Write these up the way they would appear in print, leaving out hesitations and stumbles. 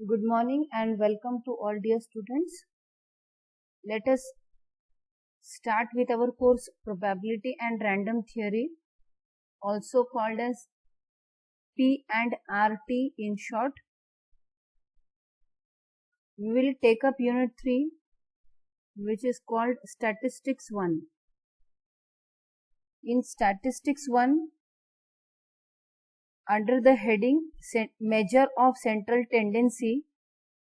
Good morning and welcome to all dear students. Let us start with our course Probability and Random Theory, also called as P and RT in short. We will take up Unit 3, which is called Statistics 1. In Statistics 1, under the heading Measure of Central Tendency,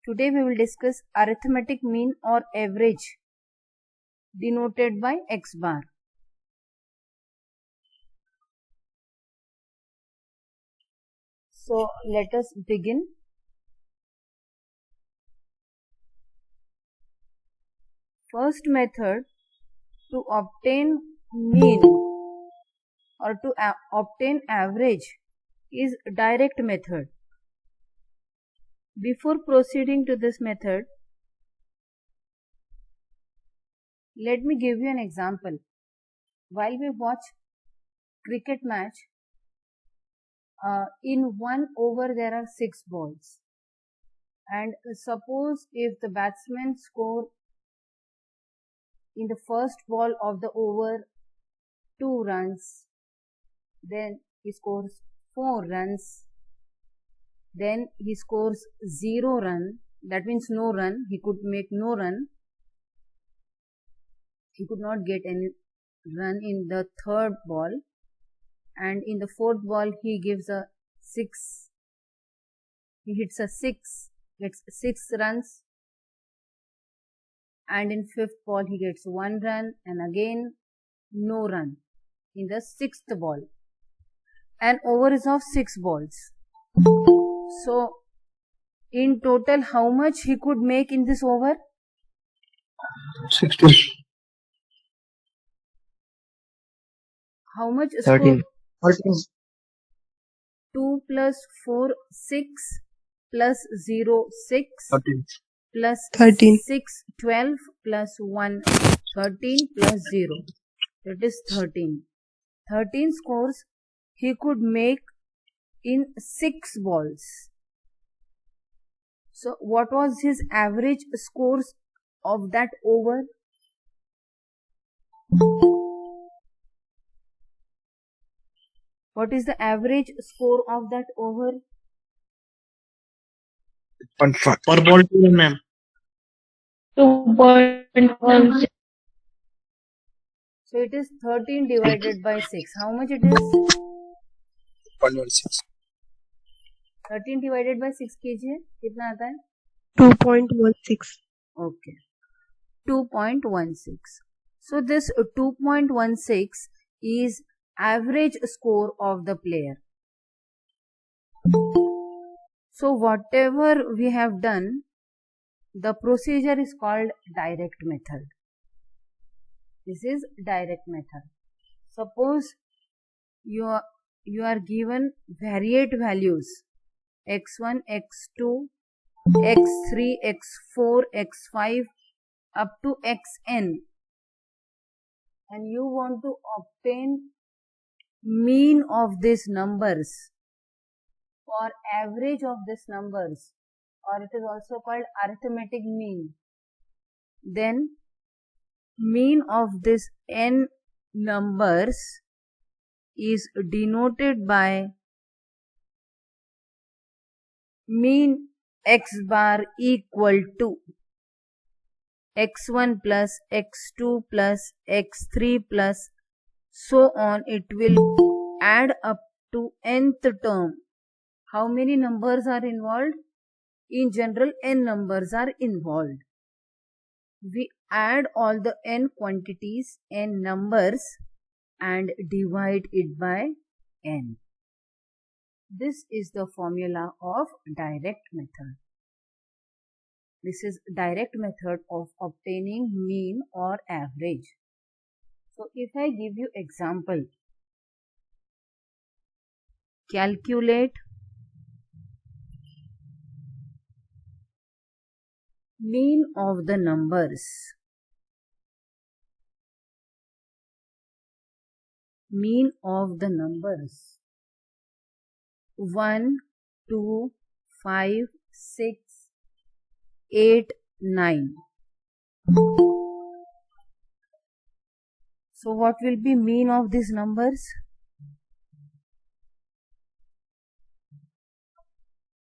today we will discuss arithmetic mean or average, denoted by X bar. So let us begin. First method to obtain mean or to obtain average is direct method. Before proceeding to this method, let me give you an example. While we watch cricket match, in 1 over there are 6 balls, and suppose if the batsman score in the first ball of the over 2 runs, then he scores 4 runs, then he scores 0 run, that means no run, he could make no run, he could not get any run in the third ball, and in the fourth ball he gives a 6, he hits a 6, gets 6 runs, and in fifth ball he gets 1 run and again no run in the sixth ball. An over is of 6 balls. So in total how much he could make in this over? 16. How much? 13. 2 plus 4, 6 plus 0, 6 13. plus 13. 6, 12 plus 1, 13 plus 0. That is 13. 13 scores he could make in 6 balls. So what was his average scores of that over? What is the average score of that over? 0.5 per ball to one, ma'am. 2.16. So it is 13 divided by 6. How much it is? 0.16. 13 divided by 6 कीजिए, कितना आता है? 2.16. Okay, 2.16. So this 2.16 is average score of the player. So whatever we have done, the procedure is called direct method. This is direct method. Suppose you are given variate values x1, x2, x3, x4, x5 up to xn, and you want to obtain mean of these numbers or average of these numbers, or it is also called arithmetic mean. Then mean of this n numbers is denoted by mean x bar equal to x1 plus x2 plus x3 plus so on. It will add up to nth term. How many numbers are involved? In general, n numbers are involved. We add all the n quantities, n numbers, and divide it by n. This is the formula of direct method. This is direct method of obtaining mean or average. So if I give you example, calculate mean of the numbers. Mean of the numbers 1, 2, 5, 6, 8, 9. So what will be mean of these numbers?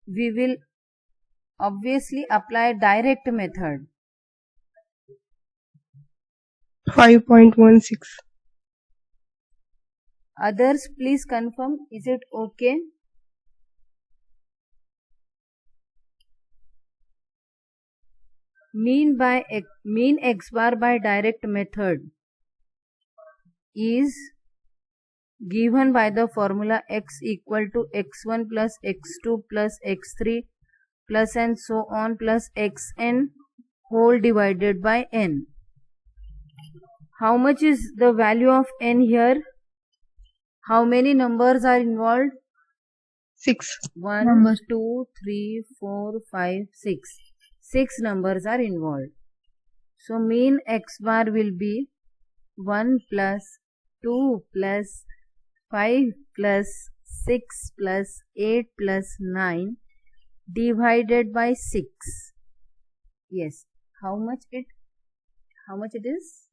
We will obviously apply direct method. 5.16. Others, please confirm. Is it okay? Mean x bar by direct method is given by the formula x equal to x1 plus x2 plus x3 plus and so on plus xn whole divided by n. How much is the value of n here? How many numbers are involved? 6. 1, 2, 3, 4, 5, 6. 6 numbers are involved. So mean x bar will be 1 plus 2 plus 5 plus 6 plus 8 plus 9 divided by 6. Yes. How much it is?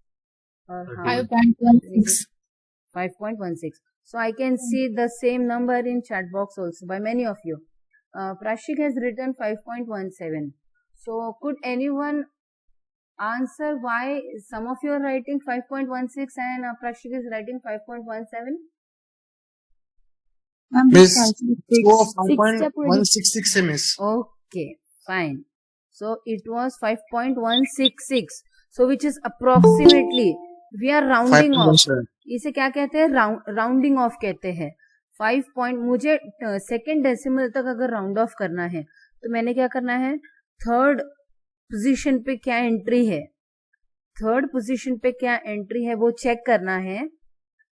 Or how 5.16. 5.16. So I can see the same number in chat box also by many of you. Prashik has written 5.17. So could anyone answer why some of you are writing 5.16 and Prashik is writing 5.17? Miss, वो 5.166 है miss. Okay, fine. So it was 5.166. So which is approximately, we are rounding off. 5.17. इसे क्या कहते हैं? Rounding off कहते हैं. 5 point, मुझे second decimal तक अगर राउंड ऑफ करना है तो मैंने क्या करना है? थर्ड पोजीशन पे क्या एंट्री है, थर्ड पोजीशन पे क्या एंट्री है वो चेक करना है.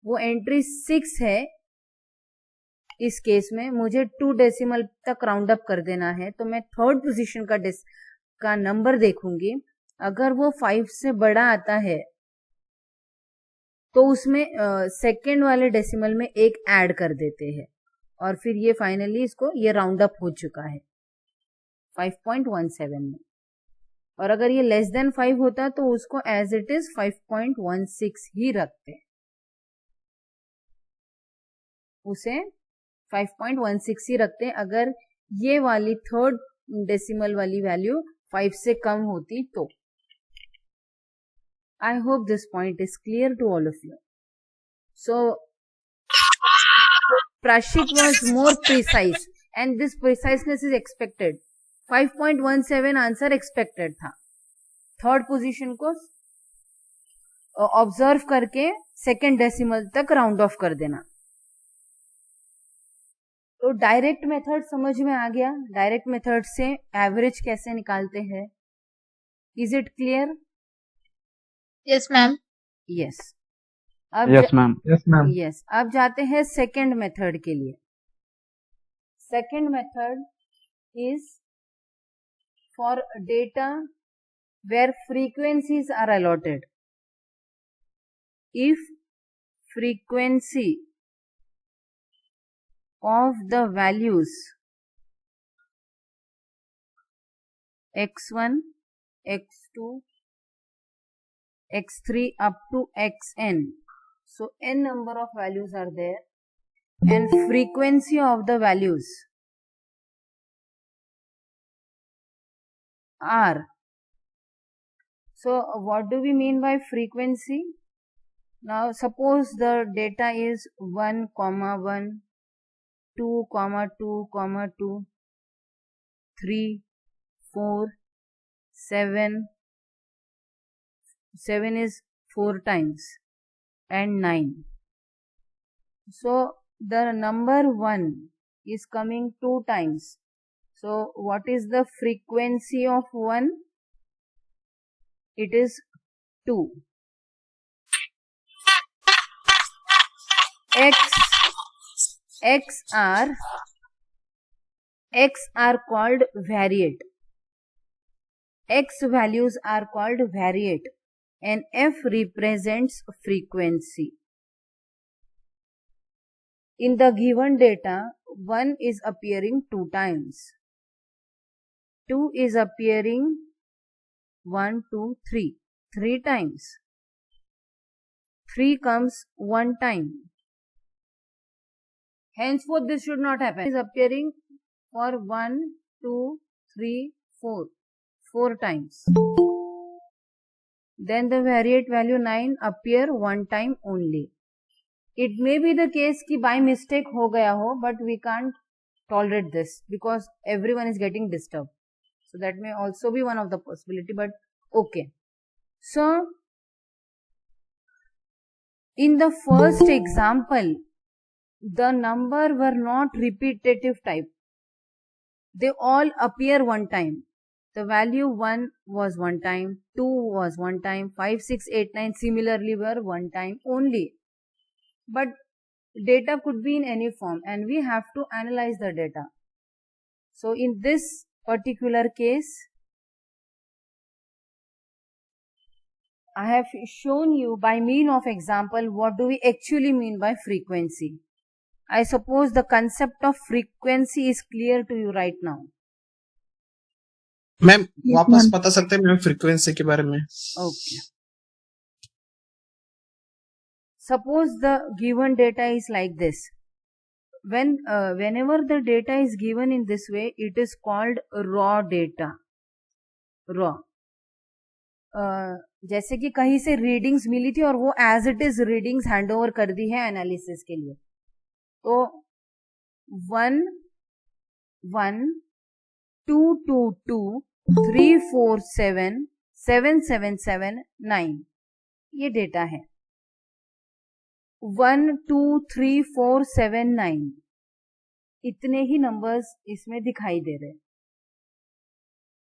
वो एंट्री 6 है. इस केस में मुझे 2 डेसिमल तक राउंड अप कर देना है, तो मैं थर्ड पोजीशन का नंबर देखूंगी. अगर वो 5 से बड़ा आता है तो उसमें सेकेंड वाले डेसिमल में एक ऐड कर देते हैं और फिर ये फाइनली इसको ये राउंड अप हो चुका है 5.17 में. और अगर ये लेस देन 5 होता तो उसको एज इट इज 5.16 ही रखते हैं, उसे 5.16 ही रखते हैं. अगर ये वाली थर्ड डेसिमल वाली वैल्यू 5 से कम होती तो. I hope this point is clear to all of you. So, Prashik was more precise and this preciseness is expected. 5.17 answer expected था. थर्ड पोजीशन को ऑब्जर्व करके सेकेंड डेसिमल तक राउंड ऑफ कर देना. तो डायरेक्ट मेथड समझ में आ गया. डायरेक्ट मेथड से एवरेज कैसे निकालते हैं. Is it clear? Yes, ma'am. Yes. Yes, ma'am. Yes, ma'am. Yes. अब जाते हैं सेकेंड मेथड के लिए. Second method is for data where frequencies are allotted. If frequency of the values x1, x2, x3 up to xn, so n number of values are there, and frequency of the values are. So what do we mean by frequency? Now suppose the data is 1, 1, 2, 2, 2, 3, 4, 7. 7 is 4 times and 9. So the number 1 is coming 2 times. So what is the frequency of 1? It is 2. X are called variate. X values are called variate and F represents frequency. In the given data, 1 is appearing 2 times. 2 is appearing 1, 2, 3. 3 times. 3 comes 1 time. Henceforth, this should not happen. It is appearing for 1, 2, 3, 4. 4 times. Then the variate value 9 appear 1 time only. It may be the case कि by mistake हो गया हो, but we can't tolerate this because everyone is getting disturbed. So that may also be one of the possibility, but okay. So in the first example, the number were not repetitive type. They all appear 1 time. The value 1 was 1 time, 2 was 1 time, 5, 6, 8, 9 similarly were 1 time only. But data could be in any form and we have to analyze the data. So in this particular case, I have shown you by mean of example what do we actually mean by frequency. I suppose the concept of frequency is clear to you right now. Ma'am वापस बता सकते हैं ma'am frequency के बारे में? Okay. Suppose the given data is like this. Whenever the data is given in this way, it is called raw data. Raw. जैसे कि कहीं से रीडिंग्स मिली थी और वो as it is readings hand over कर दी है एनालिसिस के लिए. तो 1, 1, 2, 2, 2, 3, 4, 7, 7, 7, 7, 9 ये डेटा है. 1, 2, 3, 4, 7, 9 इतने ही नंबर्स इसमें दिखाई दे रहे.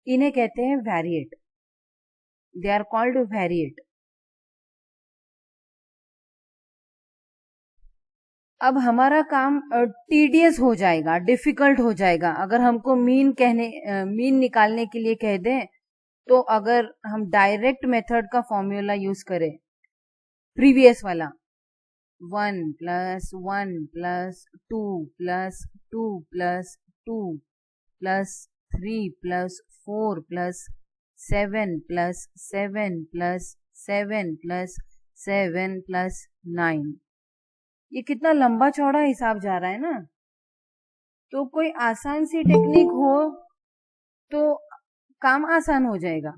इन्हें कहते हैं variate. They are called variate. अब हमारा काम टीडियस हो जाएगा, डिफिकल्ट हो जाएगा अगर हमको मीन निकालने के लिए कह दें. तो अगर हम डायरेक्ट मेथड का फॉर्मूला यूज करें, प्रीवियस वाला 1 + 1 + 2 + 2 + 2 + 3 + 4 + 7 + 7 + 7 + 7 + 9 ये कितना लंबा चौड़ा हिसाब जा रहा है ना. तो कोई आसान सी टेक्निक हो तो काम आसान हो जाएगा.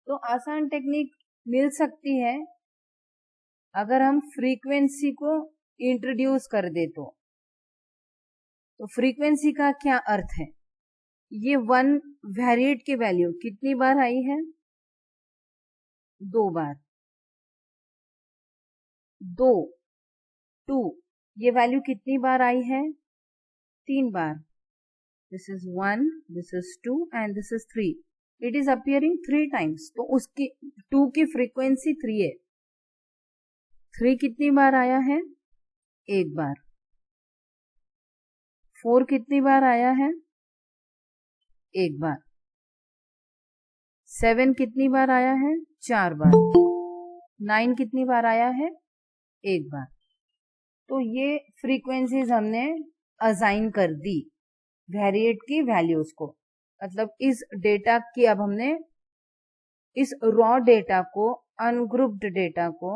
तो आसान टेक्निक मिल सकती है अगर हम फ्रीक्वेंसी को इंट्रोड्यूस कर दे. तो फ्रीक्वेंसी का क्या अर्थ है? ये 1 वेरिएट की वैल्यू कितनी बार आई है? 2 बार. 2, 2 ये वैल्यू कितनी बार आई है? 3 बार. This is 1, this is 2 and this is 3. It is appearing 3 times. तो उसकी 2 की फ्रीक्वेंसी 3 है. 3 कितनी बार आया है? 1 बार. 4 कितनी बार आया है? 1 बार. 7 कितनी बार आया है? 4 बार. 9 कितनी बार आया है? 1 बार. तो ये फ्रीक्वेंसीज हमने असाइन कर दी वेरिएट की वैल्यूज को. मतलब इस डेटा की अब हमने इस रॉ डेटा को, अनग्रुप्ड डेटा को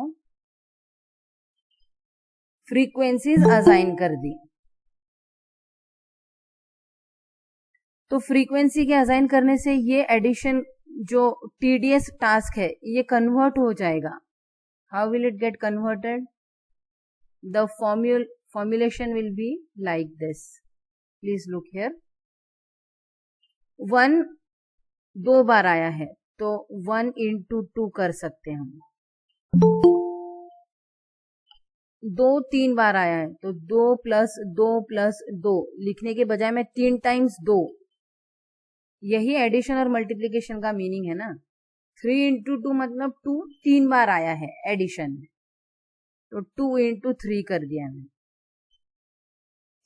फ्रीक्वेंसीज असाइन कर दी. तो फ्रीक्वेंसी के असाइन करने से ये एडिशन जो टीडीएस टास्क है ये कन्वर्ट हो जाएगा. How will it get converted? The formulation will be like this. Please look here. 1 2 बार आया है तो 1 × 2 कर सकते हैं हम. 2 3 बार आया है तो 2 + 2 + 2 लिखने के बजाय मैं 3 टाइम्स 2. यही एडिशन और मल्टीप्लिकेशन का मीनिंग है ना. 3 × 2 मतलब 2 3 बार आया है एडिशन में. तो 2 × 3 कर दिया मैंने.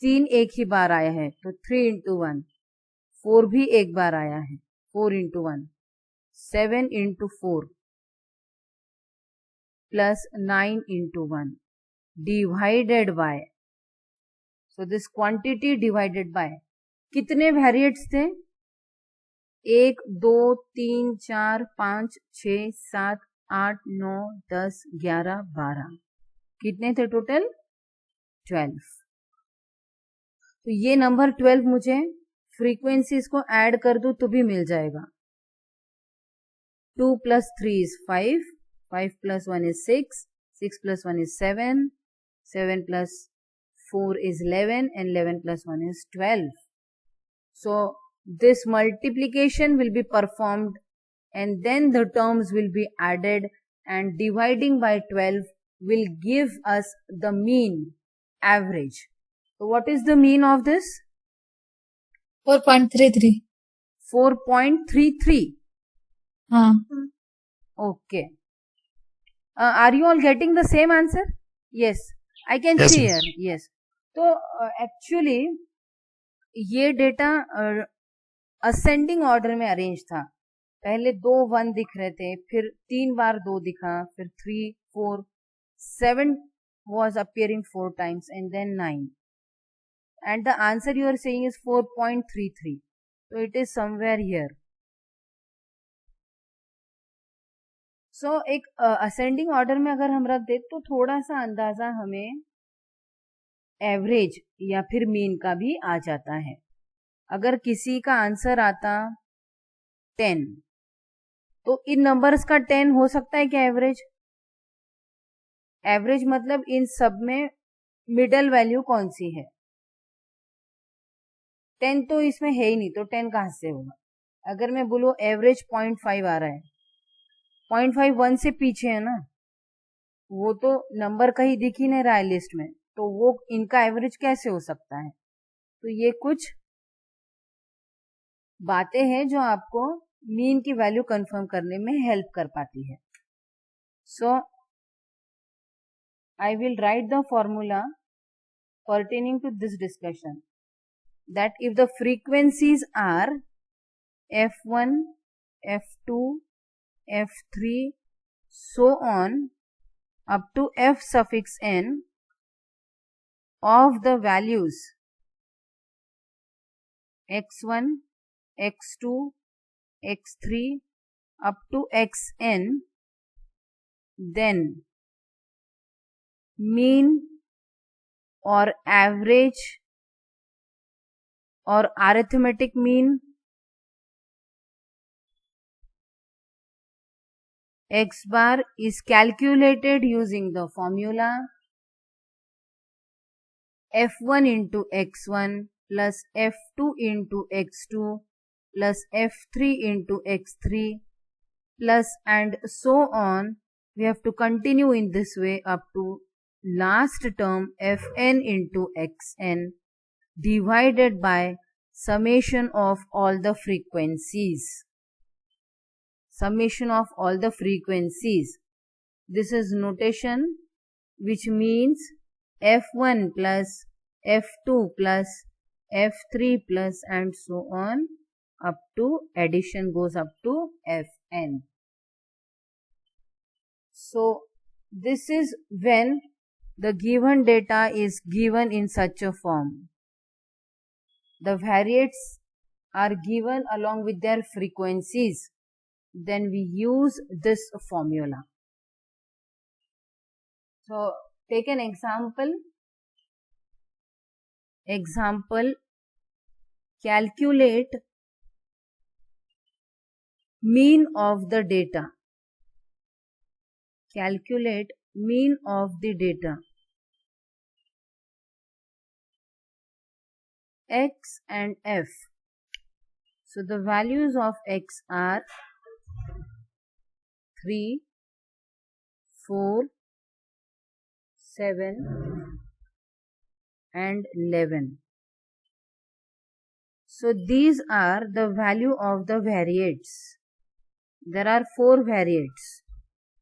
3 एक ही बार आया है तो 3 × 1. 4 भी एक बार आया है, 4 × 1. 7 × 4 plus 9 × 1 divided by. So this quantity divided by. कितने वेरिएट्स थे? 1 2 3 4 5 6 7 8 9 10 11 12 कितने थे टोटल? 12। तो ये नंबर 12 मुझे फ्रीक्वेंसीज को ऐड कर दूं तो भी मिल जाएगा। 2 + 3 is 5, 5 + 1 is 6, 6 + 1 is 7, 7 + 4 is 11, and 11 + 1 is 12. So this multiplication will be performed and then the terms will be added, and dividing by 12 will give us the mean, average. So what is the mean of this? 4.33. 4.33. Okay. Are you all getting the same answer? Yes. I can Yes, see yes. here. Yes. तो actually ये data ascending order में arrange था। पहले 2 1 दिख रहे थे, फिर 3 बार 2 दिखा, फिर 3 4 7 was appearing 4 times, and then 9. And the answer you are saying is 4.33. So it is somewhere here. So एक असेंडिंग ऑर्डर में अगर हम रख दे तो थोड़ा सा अंदाजा हमें एवरेज या फिर मीन का भी आ जाता है। अगर किसी का आंसर आता 10, तो इन नंबर्स का 10 हो सकता है क्या एवरेज? एवरेज मतलब इन सब में मिडल वैल्यू कौन सी है? 10 तो इसमें है ही नहीं, तो 10 कहां से होगा? अगर मैं बोलूं एवरेज 0.5 आ रहा है, 0.5 1 से पीछे है ना, वो तो नंबर कहीं दिख ही नहीं रहा है लिस्ट में, तो वो इनका एवरेज कैसे हो सकता है? तो ये कुछ बातें हैं जो आपको मीन की वैल्यू कंफर्म करने में हेल्प कर पाती है। So I will write the formula pertaining to this discussion, that if the frequencies are f1, f2, f3, so on up to f suffix n of the values x1, x2, x3 up to xn, then mean or average or arithmetic mean x bar is calculated using the formula f1 into x1 plus f2 into x2 plus f3 into x3 plus and so on. We have to continue in this way up to last term fn into xn divided by summation of all the frequencies. Summation of all the frequencies. This is notation which means f1 plus f2 plus f3 plus and so on up to addition goes up to fn. So this is when the given data is given in such a form. The variates are given along with their frequencies. Then we use this formula. So take an example. Example, calculate mean of the data. Calculate mean of the data. X and F. So the values of X are 3, 4, 7 and 11. So these are the value of the variates. There are 4 variates,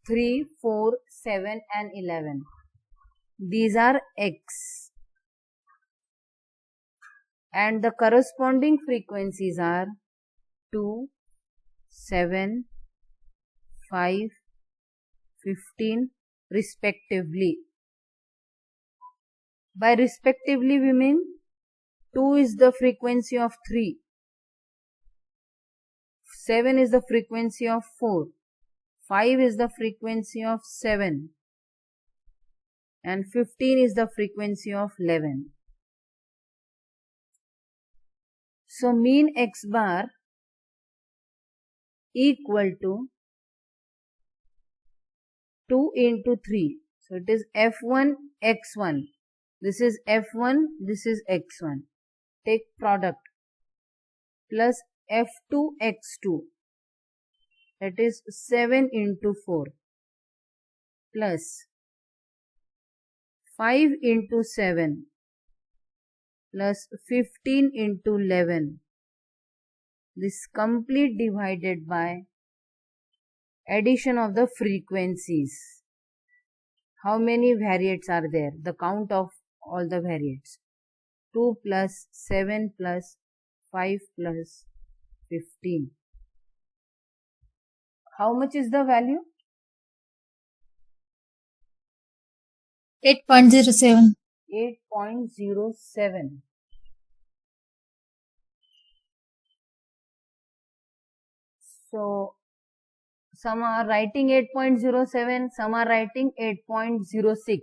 3, 4, 7 and 11. These are X. And the corresponding frequencies are 2, 7, 5, 15 respectively. By respectively we mean 2 is the frequency of 3, 7 is the frequency of 4. 5 is the frequency of 7. And 15 is the frequency of 11. So mean x bar equal to 2 into 3. So it is F1 x1. This is F1, this is x1. Take product. Plus F2 x2. That is 7 into 4. Plus 5 into 7. Plus 15 into 11. This complete divided by addition of the frequencies. How many variates are there? The count of all the variates. 2 plus 7 plus 5 plus 15. How much is the value? 8.07. 8.07. So, some are writing 8.07, some are writing 8.06.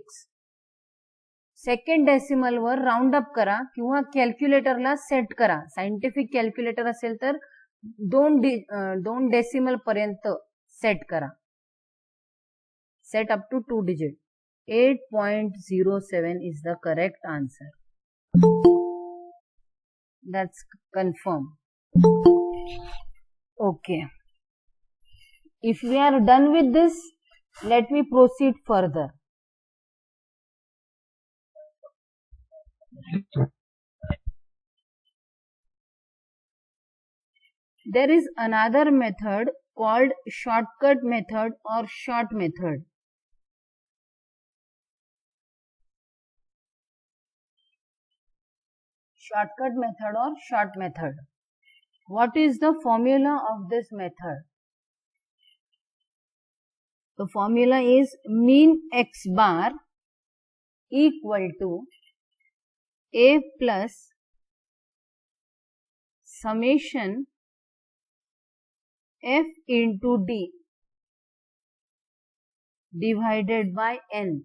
Second decimal वर round up करा किंवा कॅल्क्युलेटरला set करा. Scientific calculator असेल तर दोन decimal पर्यंत set करा. Set up to 2 digit. 8.07 is the correct answer. That's confirmed. Okay. If we are done with this, let me proceed further. There is another method called shortcut method or short method. Shortcut method or short method. What is the formula of this method? The formula is mean x bar equal to a plus summation f into d divided by n.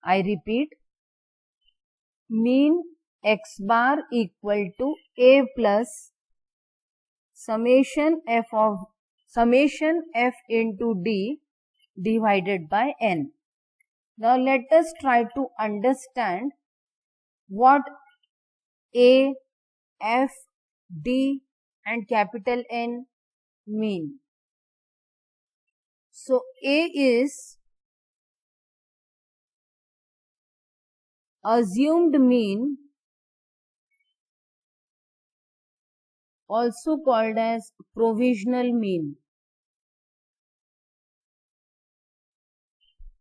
I repeat, mean x bar equal to a plus summation f into d divided by n. Now let us try to understand what a, f, d and capital N mean. So a is assumed mean, also called as provisional mean.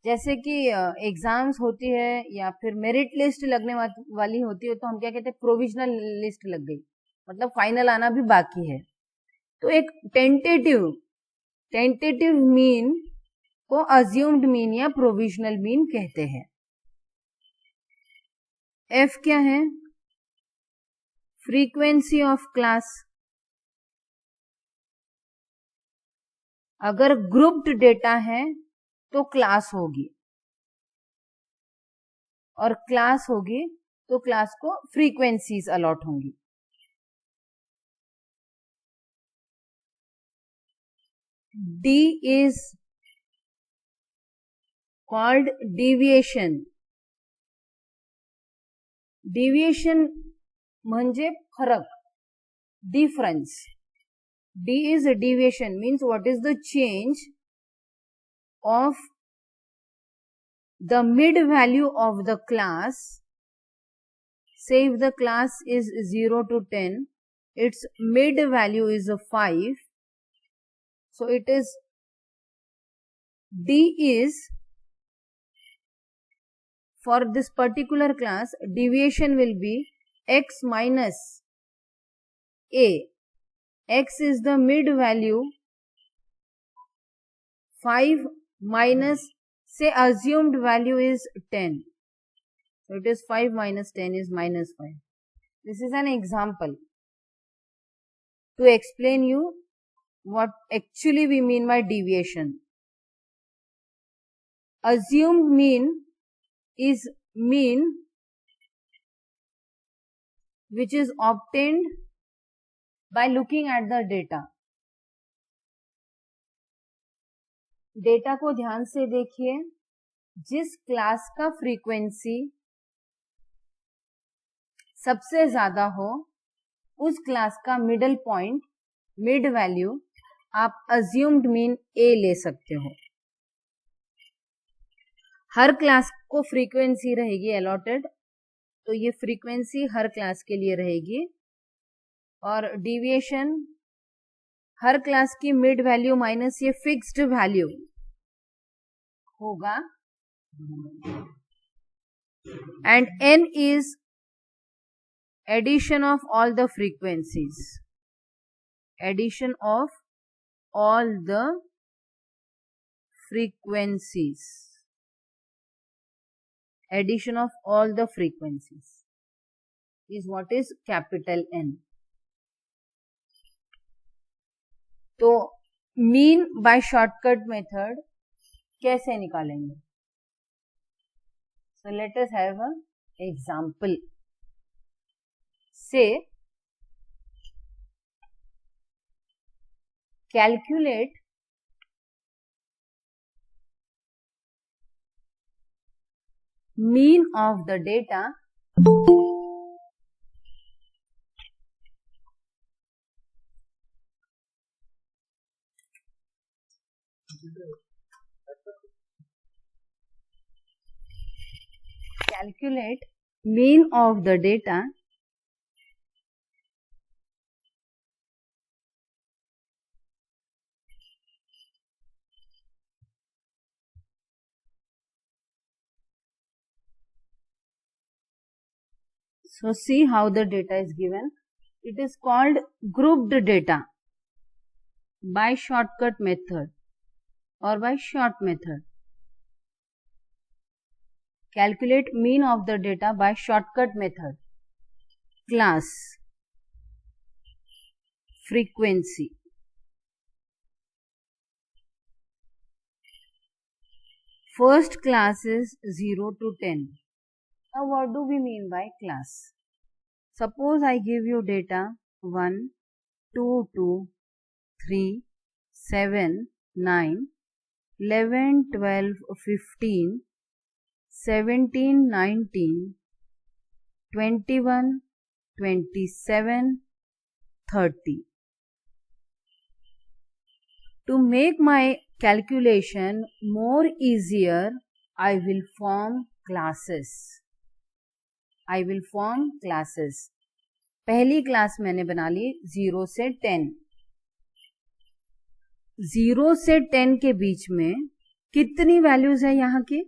जैसे कि exams होती है या फिर merit list लगने वाली होती है तो हम क्या कहते हैं, प्रोविजनल लिस्ट लग गई, मतलब फाइनल आना भी बाकी है. तो एक टेंटेटिव मीन को अज्यूम्ड मीन या प्रोविजनल मीन कहते हैं. एफ क्या है? Frequency of class. अगर ग्रुप्ड डेटा है तो क्लास होगी, और क्लास होगी तो क्लास को फ्रीक्वेंसीज अलॉट होंगी. D is called deviation. Deviation म्हणजे फरक, difference. D is a deviation, means what is the change of the mid value of the class. Say if the class is 0 to 10, its mid value is a 5. So it is D is, for this particular class, deviation will be x minus a. X is the mid value, 5 minus, say assumed value is 10. So it is 5 minus 10 is minus 5. This is an example to explain you what actually we mean by deviation. Assumed mean is mean which is obtained by looking at the data. Data को ध्यान से देखिए, जिस class का frequency सबसे ज्यादा हो उस क्लास का मिडल पॉइंट, मिड वैल्यू आप अज्यूम्ड मीन ए ले सकते हो. हर क्लास को फ्रीक्वेंसी रहेगी अलॉटेड, तो ये फ्रीक्वेंसी हर क्लास के लिए रहेगी और डिविएशन हर क्लास की मिड वैल्यू माइनस ये फिक्स्ड वैल्यू होगा. And n is addition of all the frequencies, addition of all the frequencies, addition of all the frequencies is what is capital N. तो mean by shortcut method कैसे निकालेंगे? So let us have an example. Say calculate mean of the data calculate mean of the data So see how the data is given. It is called grouped data by shortcut method or by short method. Calculate mean of the data by shortcut method. Class, frequency. First class is 0 to 10. Now what do we mean by class? Suppose I give you data 1, 2, 2, 3, 7, 9, 11, 12, 15, 17, 19, 21, 27, 30. To make my calculation more easier, I will form classes. I will form classes. पहली class मैंने बना ली 0 से 10. 0 से 10 के बीच में कितनी values है यहाँ की?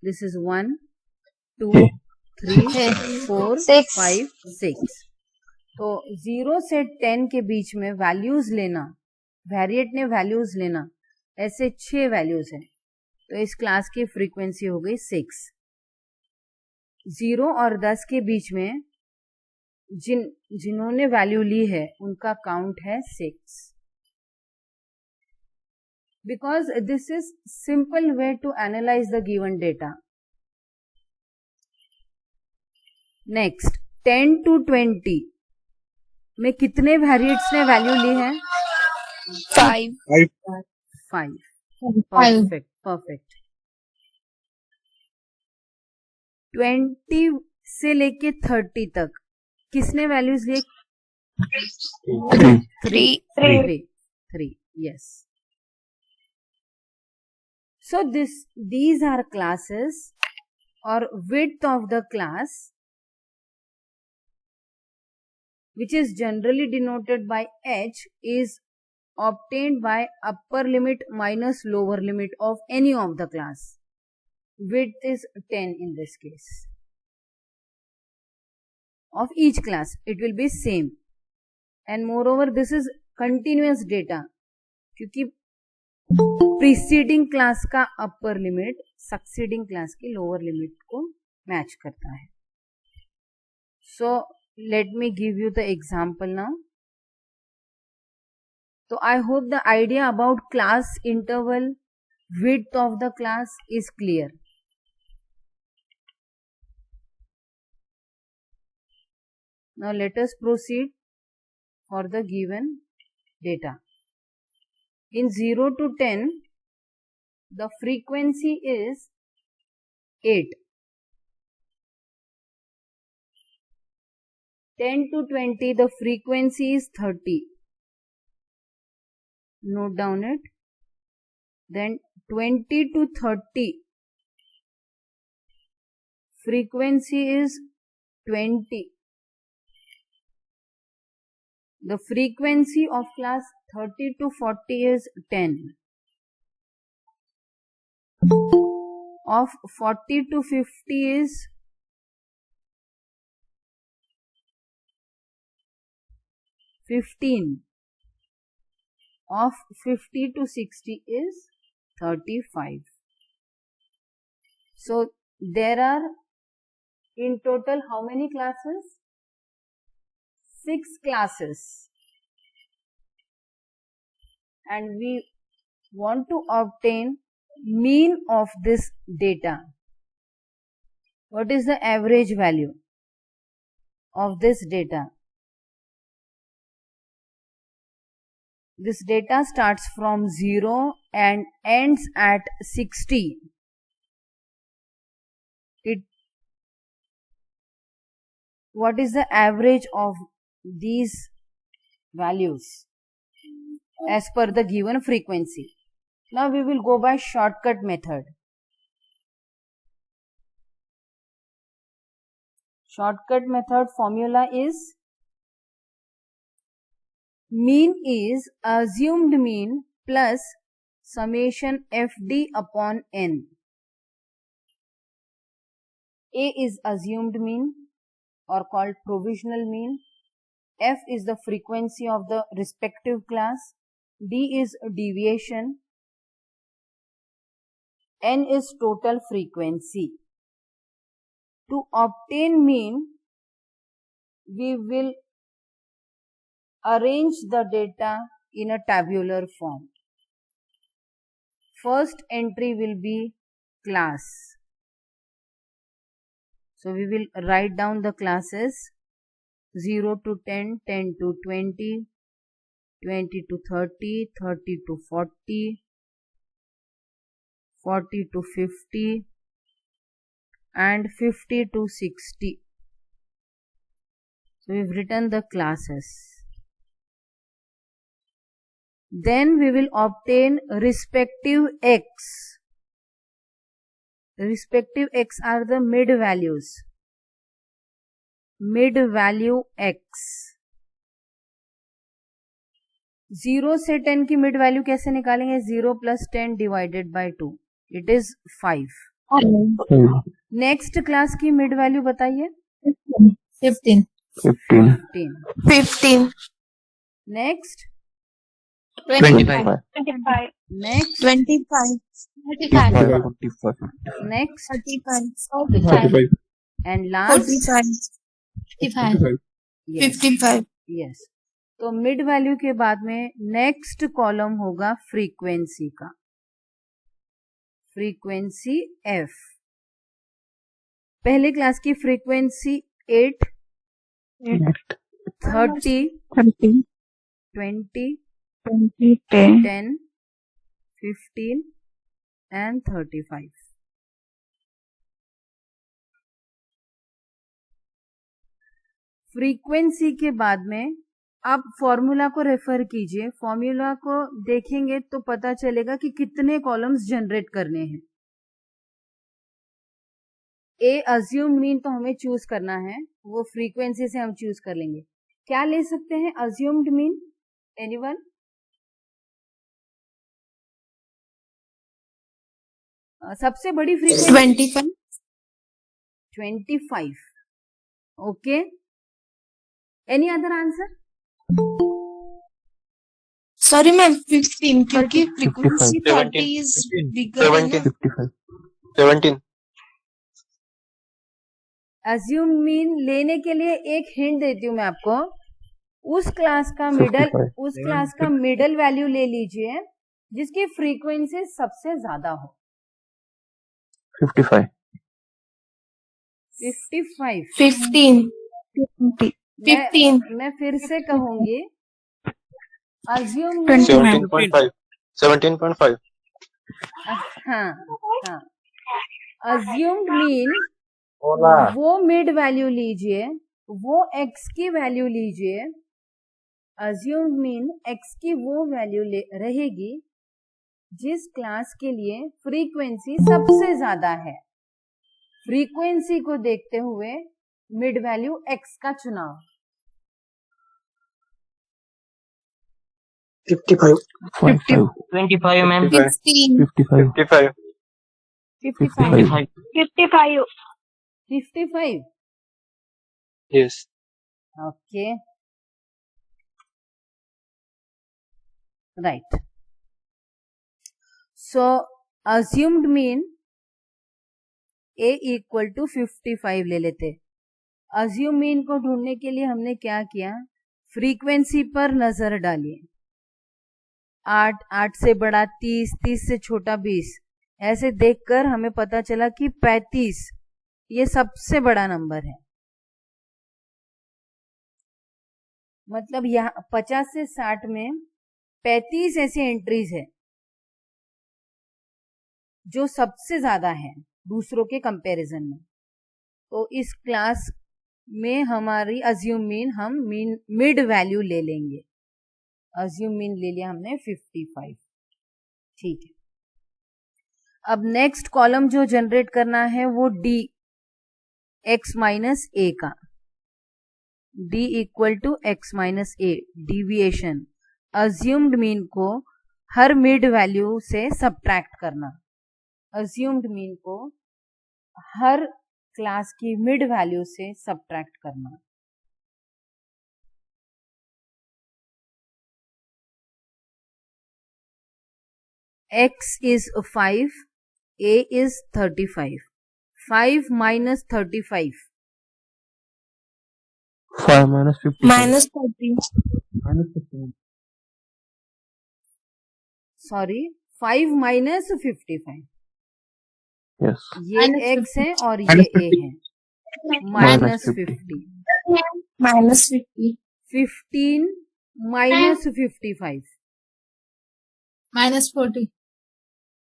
This is 1, 2, 3, 4, 5, 6. तो 0 से 10 के बीच में वैल्यूज लेना, वेरिएट ने वैल्यूज लेना, ऐसे 6 वैल्यूज हैं. तो इस क्लास की फ्रीक्वेंसी हो गई 6. 0 और 10 के बीच में जिन्होंने वैल्यू ली है उनका काउंट है 6. Because this is simple way to analyze the given data. Next 10 to 20 में कितने वेरिएट्स ने वैल्यू ली है? 5. परफेक्ट. 20 से लेके 30 तक किसने वैल्यूज लिए? 3. Yes. So these are classes or width of the class, which is generally denoted by h, is obtained by upper limit minus lower limit of any of the class. Width is 10 in this case. Of each class, it will be same. And moreover, this is continuous data. क्योंकि preceding class का upper limit, succeeding class की lower limit को match करता है. So let me give you the example now. So I hope the idea about class interval, width of the class is clear. Now let us proceed for the given data. In 0 to 10, the frequency is 8. 10 to 20, the frequency is 30. Note down it. Then 20 to 30, frequency is 20. The frequency of class 30 to 40 is 10. Of 40 to 50 is 15. Of 50 to 60 is 35. So there are in total how many classes? 6 classes. And we want to obtain mean of this data. What is the average value of this data? This data starts from 0 and ends at 60. What is the average of these values as per the given frequency? Now we will go by shortcut method. Shortcut method formula is mean is assumed mean plus summation FD upon N. A is assumed mean or called provisional mean. F is the frequency of the respective class. D is deviation. N is total frequency. To obtain mean, we will arrange the data in a tabular form. First entry will be class. So we will write down the classes 0 to 10, 10 to 20, 20 to 30, 30 to 40, 40 to 50 and 50 to 60. So we've written the classes. Then we will obtain respective x. Respective x are the mid values. Mid value x. 0 से 10 की mid value कैसे निकालेंगे? 0 plus 10 divided by 2. It is 5. Next class की mid value बताइए? 15. 15. Next? 25. Next? 25. 35. 45. Next? 35. And last? 45. 55. Yes. 55. Yes. तो mid value के बाद में नेक्स्ट कॉलम होगा फ्रीक्वेंसी का. Frequency F. पहले क्लास की फ्रीक्वेंसी 8, 30, 30. 20, 20. 10. 10, 15 and 35. फ्रीक्वेंसी के बाद में आप फॉर्मूला को रेफर कीजिए. फॉर्मूला को देखेंगे तो पता चलेगा कि कितने कॉलम्स जनरेट करने हैं. ए अज्यूम मीन तो हमें चूज करना है, वो फ्रीक्वेंसी से हम चूज कर लेंगे. क्या ले सकते हैं अज्यूम्ड मीन? एनीवन? सबसे बड़ी frequency 25. 25. Okay. Any other answer? Sorry ma'am, 15 क्योंकि frequency 17. 30 is bigger. 17. 55. 17. Assume mean लेने के लिए एक हिंट देती हूँ मैं आपको। उस क्लास का मिडल वैल्यू ले लीजिए जिसकी फ्रीक्वेंसी सबसे ज्यादा हो। 55. 55। 15. 15. मैं फिर से कहूंगी, अज्यूम 29. 17.5. हाँ, अज्यूम्ड मीन वो मिड वैल्यू लीजिए, वो x की वैल्यू लीजिए। अज्यूम्ड मीन x की वो वैल्यू रहेगी जिस क्लास के लिए फ्रीक्वेंसी सबसे ज्यादा है। फ्रीक्वेंसी को देखते हुए मिड वैल्यू x का चुनाव। 55. 25, ma'am. 16. 55. 55. 55। 55. 55। Yes. Okay. Right. So, assumed mean a equal to 55 ले लेते। assume mean को ढूंढने के लिए हमने क्या किया, फ्रीक्वेंसी पर नजर डालिए। 8 से बड़ा 30, 30 से छोटा 20, ऐसे देखकर हमें पता चला कि 35 ये सबसे बड़ा नंबर है। मतलब यहाँ 50 से 60 में 35 ऐसी एंट्रीज है जो सबसे ज्यादा है दूसरों के कंपैरिजन में। तो इस क्लास में हमारी अज्यूम मीन हम मिड वैल्यू ले लेंगे। अज्यूम मीन ले लिया हमने 55। ठीक है, अब नेक्स्ट कॉलम जो जनरेट करना है वो डी x माइनस ए का। d equal to x minus A, deviation. Assumed mean को हर मिड वैल्यू से सब्ट्रैक्ट करना। अज्यूम्ड मीन को हर क्लास की मिड वैल्यू से सब्ट्रैक्ट करना। x is 5, a is 35. 5 minus 35. 5 minus 50. Minus 30. Minus 15. Sorry, 5 minus 55। Yes. ये x है और ये a है। Minus 50। Minus 50. 15 minus 55। Minus 40.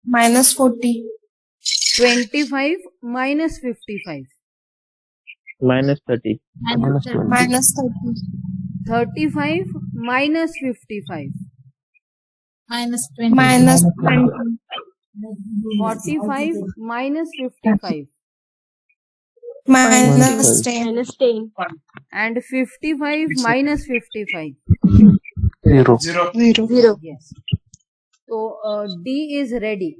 Minus 40. 25 minus 55। Minus 30. Minus 20. Minus 30. 35 minus 55। Minus 20. Minus 20. 45 minus 55। Minus 10. And 55 minus 55। 0. 0. Yes. तो D is ready,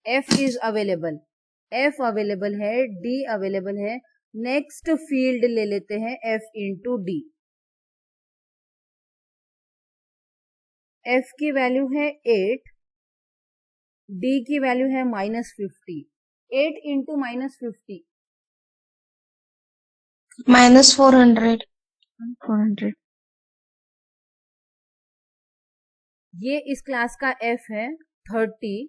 F is available, F available है, D available है। Next field ले लेते हैं F इंटू D। F की value है 8, D की value है माइनस 50। 8 into minus 50, Minus 400. 400. ये इस क्लास का F है 30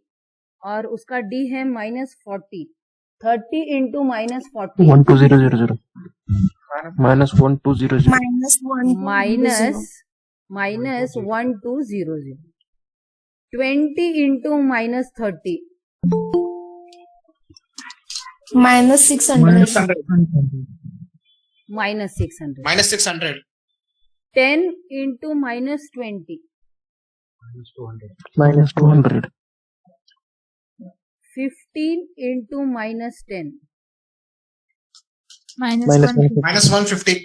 और उसका D है minus 40। 30 into minus 40 12000. Minus 1200. Minus 1. Minus 1200। 20 into minus 30 Minus 600. Minus 600। Minus 600. 10 into minus 20 Minus 200. 15 into minus 10 Minus Minus 1. 150. Minus 150.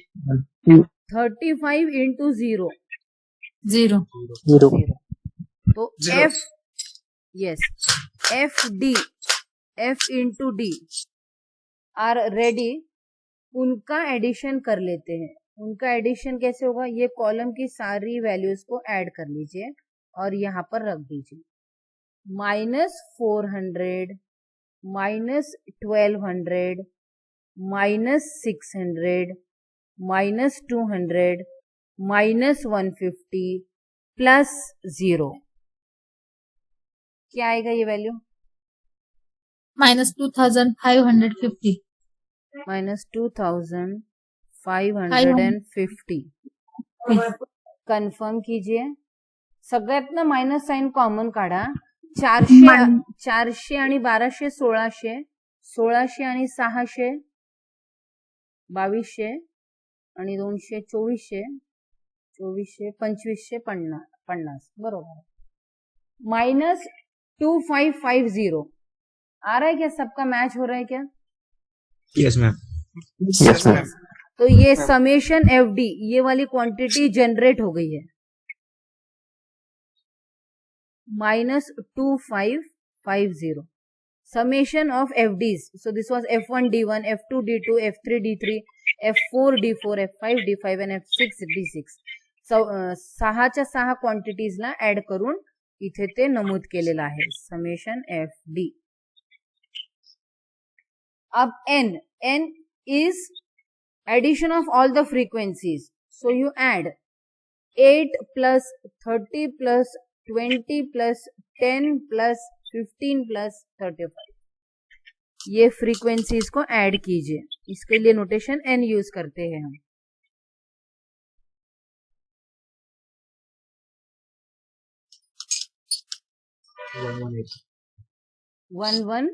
35 into 0। 0. 0. तो Zero. F D, F into D are ready. उनका addition कर लेते हैं। उनका एडिशन कैसे होगा, ये कॉलम की सारी वैल्यूज को ऐड कर लीजिए और यहाँ पर रख दीजिए। Minus 400, minus 1200, -600 -200 -150 plus 0. क्या आएगा ये वैल्यू? -2550. -2550. कन्फर्म कीजिए. सगळ्यात ना मायनस साइन कॉमन काढा. 400 आणि 1200 1600, 1600 आणि 600 2200 आणि 200 2400, 2400 2550 बरोबर. -2550 आ रहा है क्या? सबका मैच हो रहा है क्या? Yes ma'am. Yes, ma'am. तो ये समेशन FD ये वाली क्वांटिटी जनरेट हो गई है. -2550 summation of FDs. So this was F1 D1, F2 D2, F3 D3, F4 D4, F5 D5 and F6 D6. So 6च्या 6 क्वांटिटीजला ऍड करून इथे ते नमूद केलेलं आहे. Summation FD. अब N is addition of all the frequencies. So you add 8 plus 30 plus 20 plus 10 plus 15 plus 35. ये फ्रीक्वेंसीज को ऐड कीजिए. इसके लिए नोटेशन N यूज करते हैं हम. वन 118.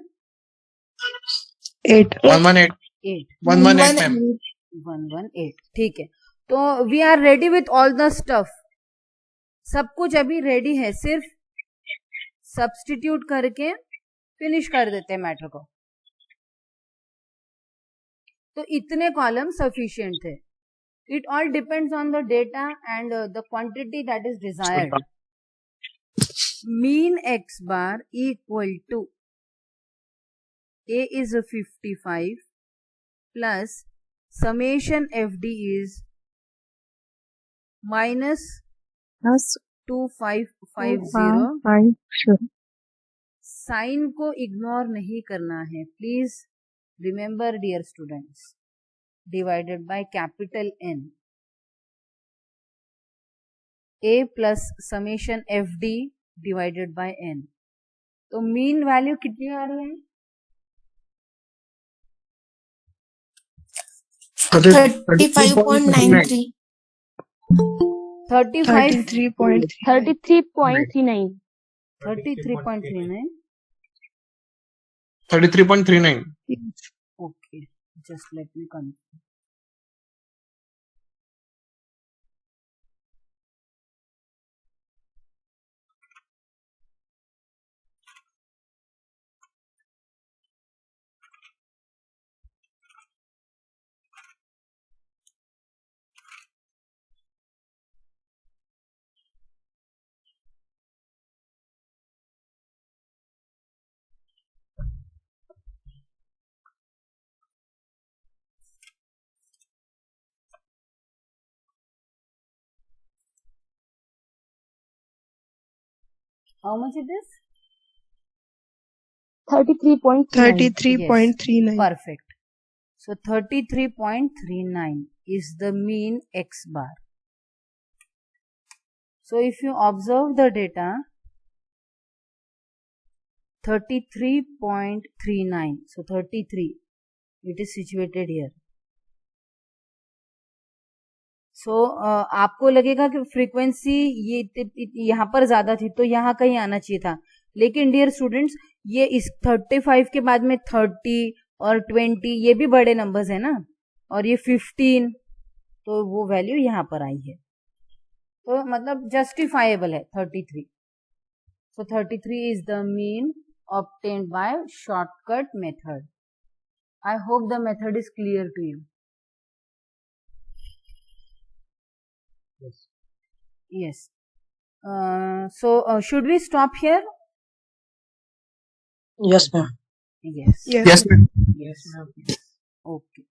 ठीक है. तो we are ready with all the stuff. सब कुछ अभी रेडी है. सिर्फ सब्स्टिट्यूट करके फिनिश कर देते हैं मैटर को. तो इतने कॉलम सफिशिएंट थे. It all depends on the data and the quantity that is desired. Mean x bar equal to A is 55 plus summation FD is -2550. Sign को इग्नोर नहीं करना है. Please remember dear students. Divided by capital N. A plus summation FD divided by N. तो mean value कितनी आ रही है? 35.93. 33.39. 33.39. Okay, just let me confirm. How much it is? 33.39. Perfect. So 33.39 is the mean x bar. So if you observe the data, 33.39. So 33. It is situated here. So आपको लगेगा कि frequency ये यहाँ पर ज्यादा थी तो यहाँ कहीं आना चाहिए था. लेकिन डियर स्टूडेंट्स, ये इस 35 के बाद में 30 और 20 ये भी बड़े नंबर्स है ना, और ये 15, तो वो वैल्यू यहाँ पर आई है. तो मतलब जस्टिफाइबल है 33. So 33 is the mean obtained by shortcut method. I hope the method is clear to you. Yes. So should we stop here? Yes, ma'am. Yes. Yes, ma'am. Yes. Okay.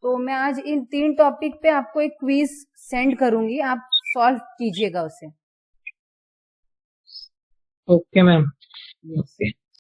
तो मैं आज इन 3 topic पे आपको एक quiz send करूंगी, आप solve कीजिएगा उसे. Okay, ma'am. Yes.